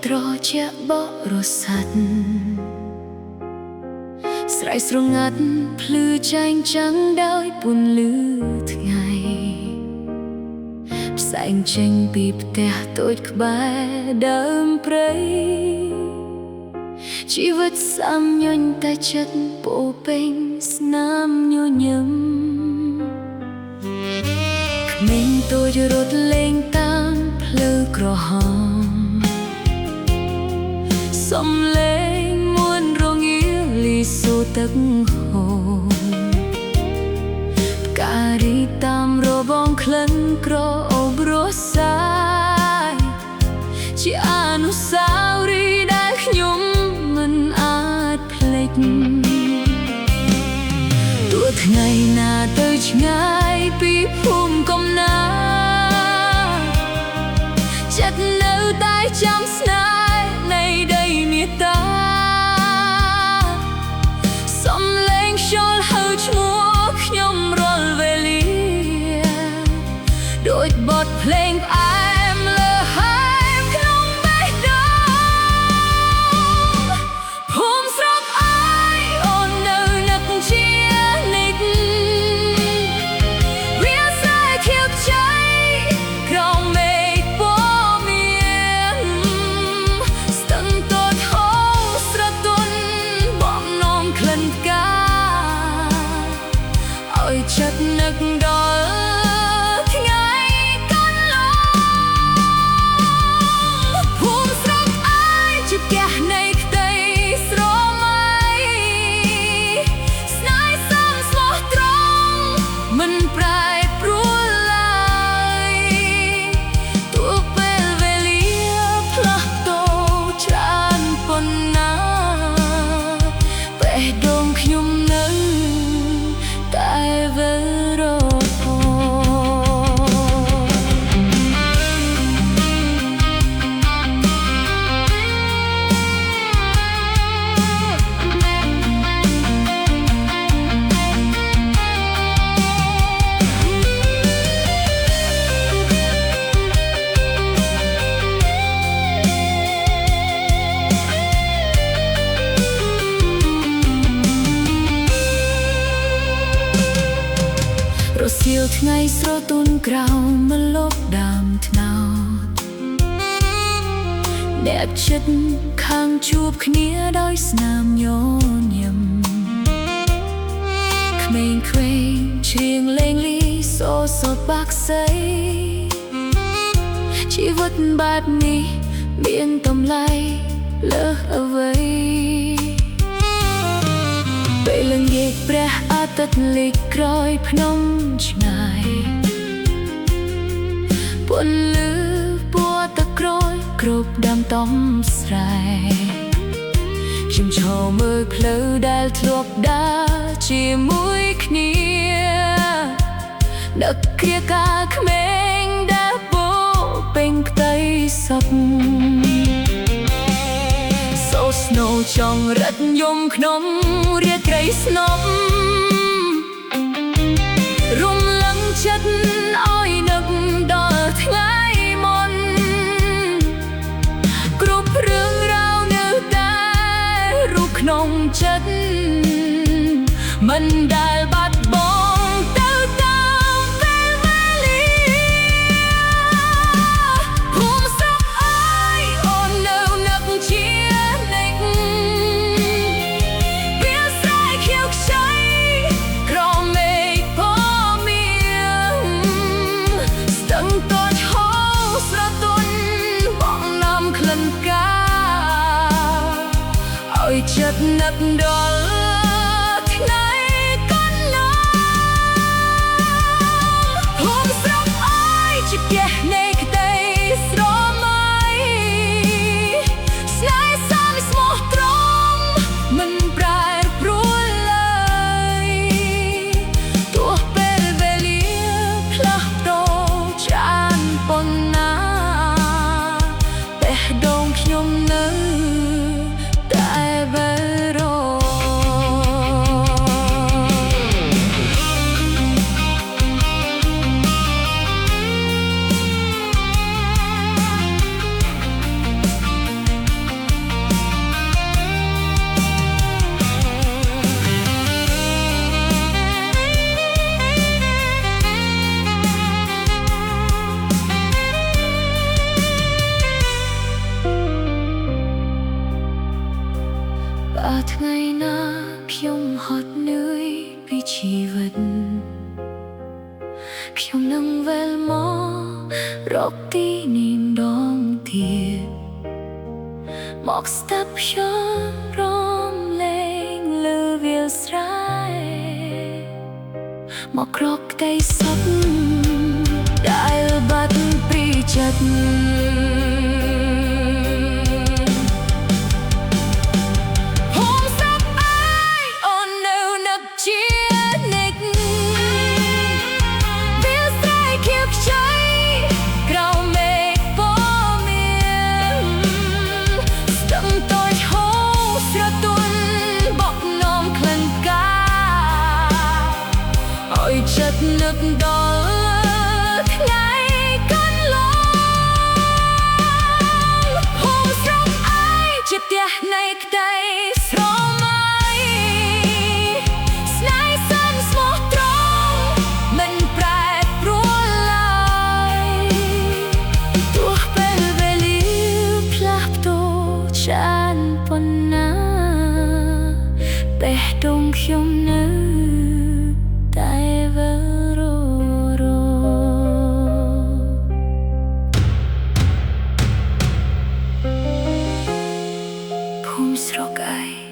ត្រជាបរិស័ទស្រ័យស្រងាត់ភ្លឺចែងចាំងដោយពន្លឺថ្ងៃផ្សែងចេញពីផ្ទះតូចក្បែរដើមព្រៃជីវិតសាមញ្ញតែចិត្តពោពេញស្នាមញញឹមក្មេងតូចរត់លេងតាមផ្លូវក្រហមសំឡេងមួនរងាលីសូរទឹកហូរផ្ការីតាមរបងក្លិនក្រអូបរសាយជាអនុស្សាវរីយ៍ដែលខ្ញុំមិនអាចភ្លេចទោះថ្ងៃណាទៅឆ្ងាយពីភូមិកំណាចិត្តនៅតែចាំស្នេហ៍នៃដីមេត្តាសំឡេងខ្យល់ហៅឈ្មោះខ្ញុំរាល់វេលាដូចបទភ្លេងផ្អែមលើហើមក្នុងបេះដូងភូមិស្រុកអើយអូននៅនឹកជានិច្ចវាស្រែខៀវខ្ចីក្រោមមេឃពណ៌មានស្ទឹងតូចហូរស្រទន់បំណងក្លិនផ្កាឲ្យចិត្តនឹកដល់ថ្ងៃកន្លងភូមិស្រុកអើយជាផ្ទះនៃក្តីស្រមៃស្នេហ៍សមស្មោះត្រង់មិនប្រែប្រួលឡើយទោះពេលវេលាផ្លាស់ប្ដូរច្រើនប៉ុណ្ណាបេះដូងខ្ញុំនៅតែវិលរត់ហូររសៀលថ្ងៃស្រទន់ក្រោមម្លប់ដើមត្នោតអ្នកចិត្តខាងជួបគ្នាដោយស្នាមញញឹមក្មេងៗច្រៀងលេងលីសូរសត់បាក់សីជីវិតបែបនេះមានតម្លៃលើសអ្វីពេលល្ងាចព្រះអាទិត្យលិចក្រោយភ្នំឆ្ងាយពន្លឺពណ៌ទឹកក្រូចគ្រប់ដើមតំស្រែខ្ញុំឈរមើលផ្លូវដែលធ្លាប់ដើរជាមួយគ្នានឹកគ្រាការក្មេងដែលពោពេញក្តីសុខសូរស្នូលចង់រត់យំក្នុងរាត្រីស្នប់រំលឹងចិត្តឲ្យនឹកដល់ថ្ងៃមុនគ្រប់រឿងរ៉ាវនៅតែរូបក្នុងចិត្តមិនដែលបាត់បង់ទៅតាមពេលវេលាភូមិស្រុកអើយអូននៅនឹកជានិច្ចវាស្រែខៀវខ្ចីក្រោមមេឃពណ៌មានស្ទឹងតូចហូរស្រទន់បងនាំក្លិនផ្កាឲ្យចិត្តនឹកដល់ថ្ងៃកន្លងភូមិស្រុកអើយជាផ្ទះនៃក្តីស្រមៃស្នេហ៍សមស្មោះត្រង់មិនប្រែប្រួលឡើយទោះពេលវេលាផ្លាស់ប្ដូរច្រើនប៉ុណ្ណាបេះដូងខ្ញុំនៅតែវិលរត់ ថ្ងៃណាខ្ញុំហត់នឿយពីជីវិតខ្ញុំនឹងវិលមករកទីនេះម្ដងទៀតមកស្ដាប់ខ្ញុំរំលែងលើវាលស្រែមកក្រកក្តីសុខដែលបាត់ពីចិត្តចិត្តនឹកដល់ថ្ងៃកន្លងហូរស្រស់អើយជាផ្ទះនៃក្តីស្រមៃស្នេហ៍សិនស្មោះត្រង់មិនប្រែប្រួលឡើយទោះពេលវេលាផ្លាស់ប្ដូរច្រើនប៉ុណ្ណាបេះដូងខ្ញុំនៅស្រកឯ